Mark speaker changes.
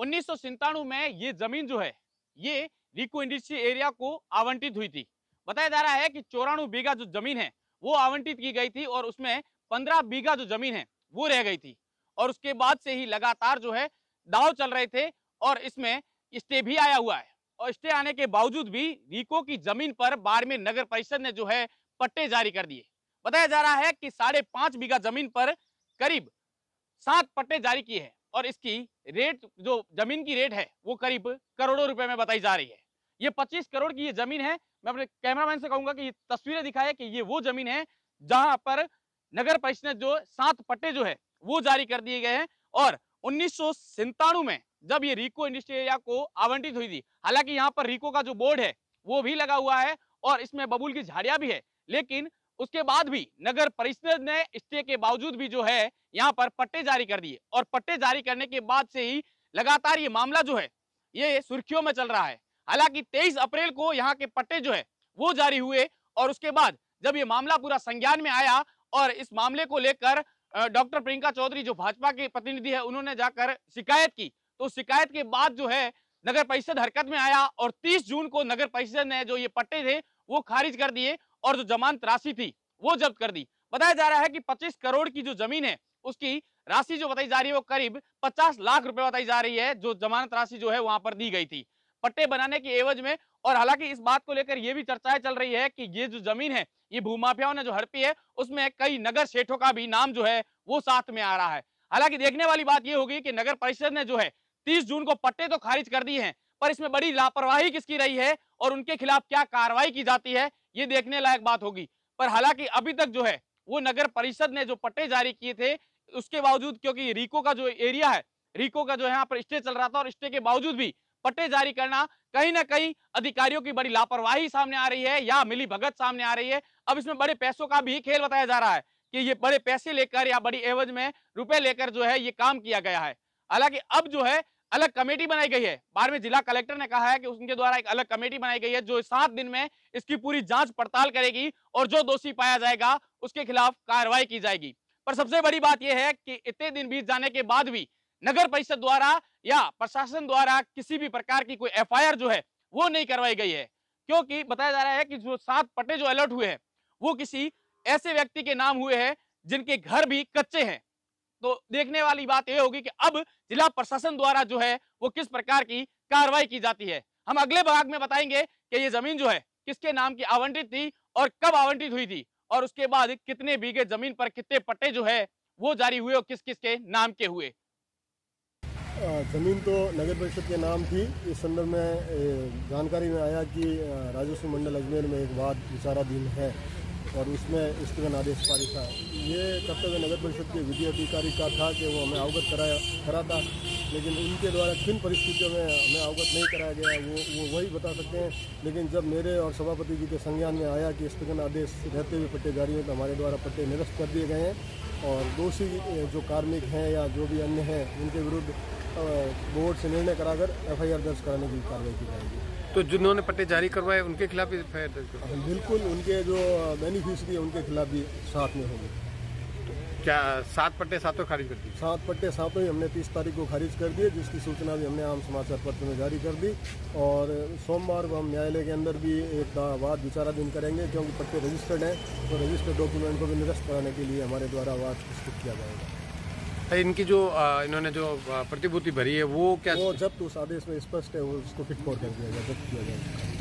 Speaker 1: 1997 में ये जमीन जो है ये रिको इंडस्ट्री एरिया को आवंटित हुई थी। बताया जा रहा है कि 94 बीघा जो जमीन है वो आवंटित की गई थी और उसमें 15 बीघा जो जमीन है वो रह गई थी। और उसके बाद से ही लगातार जो है दाव चल रहे थे और इसमें स्टे भी आया हुआ है। और स्टे आने के बावजूद भी रिको की जमीन पर बाड़मेर नगर परिषद ने जो है पट्टे जारी कर दिए। बताया जा रहा है कि 5.5 बीघा जमीन पर करीब 7 पट्टे जारी किए हैं और इसकी रेट जो जमीन की रेट है वो करीब करोड़ों रुपए में बताई जा रही है। ये 25 करोड़ की ये जमीन है। मैं अपने कैमरामैन से कहूंगा कि ये तस्वीरें दिखाए कि ये वो जमीन है जहां पर नगर परिषद ने जो 7 पट्टे जो है वो जारी कर दिए गए हैं। और 1997 में जब ये रिको इंडस्ट्री एरिया को आवंटित हुई थी, हालांकि यहाँ पर रिको का जो बोर्ड है वो भी लगा हुआ है और इसमें बबूल की झाड़ियां भी है, लेकिन उसके बाद भी नगर परिषद ने स्टे के बावजूद भी जो है यहाँ पर पट्टे जारी कर दिए। और पट्टे जारी करने के बाद से ही लगातार ये मामला जो है ये सुर्खियों में चल रहा है। हालांकि 23 अप्रैल को यहाँ के पट्टे जो है वो जारी हुए और उसके बाद जब ये मामला पूरा संज्ञान में आया और इस मामले को लेकर डॉक्टर प्रियंका चौधरी जो भाजपा के प्रतिनिधि है उन्होंने जाकर शिकायत की, तो शिकायत के बाद जो है नगर परिषद हरकत में आया और 30 जून को नगर परिषद ने जो ये पट्टे थे वो खारिज कर दिए और जो जमानत राशि थी वो जब्त कर दी। बताया जा रहा है कि 25 करोड़ की जो जमीन है उसकी राशि जो बताई जा रही है वो करीब 50 लाख रुपए बताई जा रही है, जो जमानत राशि जो है वहां पर दी गई थी पट्टे बनाने के एवज में। और हालांकि इस बात को लेकर यह भी चर्चाएं चल रही है कि ये जो जमीन है ये भूमाफियाओं ने जो हड़पी है उसमें कई नगर सेठों का भी नाम जो है वो साथ में आ रहा है। हालांकि देखने वाली बात यह होगी कि नगर परिषद ने जो है 30 जून को पट्टे तो खारिज कर दिए हैं, पर इसमें बड़ी लापरवाही किसकी रही है और उनके खिलाफ क्या कार्रवाई की जाती है ये देखने लायक बात होगी। पर हालांकि अभी तक जो है वो नगर परिषद ने जो पट्टे जारी किए थे उसके बावजूद, क्योंकि रिको का जो एरिया है, रिको का जो यहाँ पर स्टे चल रहा था और स्टे के बावजूद भी पट्टे जारी करना कहीं ना कहीं अधिकारियों की बड़ी लापरवाही सामने आ रही है या मिली भगत सामने आ रही है। अब इसमें बड़े पैसों का भी खेल बताया जा रहा है कि ये बड़े पैसे लेकर या बड़ी एवज में रुपए लेकर जो है ये काम किया गया है। हालांकि अब जो है अलग कमेटी बनाई गई है। बाड़मेर जिला कलेक्टर ने कहा है कि उनके द्वारा एक अलग कमेटी बनाई गई है जो 7 दिन में इसकी पूरी जांच पड़ताल करेगी और जो दोषी पाया जाएगा उसके खिलाफ कार्रवाई की जाएगी। पर सबसे बड़ी बात यह है कि इतने दिन बीत जाने के बाद भी नगर परिषद द्वारा या प्रशासन द्वारा किसी भी प्रकार की कोई एफआईआर जो है वो नहीं करवाई गई है, क्योंकि बताया जा रहा है कि जो 7 पट्टे जो अलर्ट हुए हैं वो किसी ऐसे व्यक्ति के नाम हुए हैं जिनके घर भी कच्चे हैं। तो देखने वाली बात यह होगी कि अब जिला प्रशासन द्वारा जो है वो किस प्रकार की कार्रवाई की जाती है। हम अगले भाग में बताएंगे कि ये जमीन जो है किसके नाम की आवंटित थी और कब आवंटित हुई थी और उसके बाद कितने बीघे जमीन पर कितने पट्टे जो है वो जारी हुए और किस किस के नाम के हुए।
Speaker 2: ज़मीन तो नगर परिषद के नाम थी। इस संदर्भ में जानकारी में आया कि राजस्व मंडल अजमेर में एक वाद विचाराधीन है और उसमें स्थगन आदेश पारित था। ये कर्तव्य नगर परिषद के विधि अधिकारी का था कि वो हमें अवगत करा था, लेकिन उनके द्वारा किन परिस्थितियों में हमें अवगत नहीं कराया गया वो वही बता सकते हैं। लेकिन जब मेरे और सभापति जी के संज्ञान में आया कि स्थगन आदेश रहते हुए पट्टे जारी हैं तो हमारे द्वारा पट्टे निरस्त कर दिए गए हैं और दोषी जो कार्मिक हैं या जो भी अन्य हैं उनके विरुद्ध बोर्ड से निर्णय कराकर एफआईआर दर्ज कराने की कार्रवाई की जाएगी।
Speaker 3: तो जिन्होंने पट्टे जारी करवाए उनके खिलाफ भी एफआईआर दर्ज करेंगे?
Speaker 2: बिल्कुल, उनके जो बेनिफिशियरी है उनके खिलाफ भी साथ में होंगे।
Speaker 3: तो क्या 7 पट्टे सातों खारिज कर दिए?
Speaker 2: 7 पट्टे सातों ही हमने 30 तारीख को खारिज कर दिए, जिसकी सूचना भी हमने आम समाचार पत्र में जारी कर दी और सोमवार को हम न्यायालय के अंदर भी एक वाद विचाराधीन करेंगे, क्योंकि पट्टे रजिस्टर्ड हैं तो रजिस्टर्ड डॉक्यूमेंट को भी निरस्त कराने के लिए हमारे द्वारा वाद प्रस्तुत किया जाएगा।
Speaker 3: इनकी जो इन्होंने जो प्रतिभूति भरी है वो क्या
Speaker 2: वो जब्त उस आदेश में स्पष्ट है, वो उसको फिट फॉर कर दिया जाए, जब्त किया जाएगा।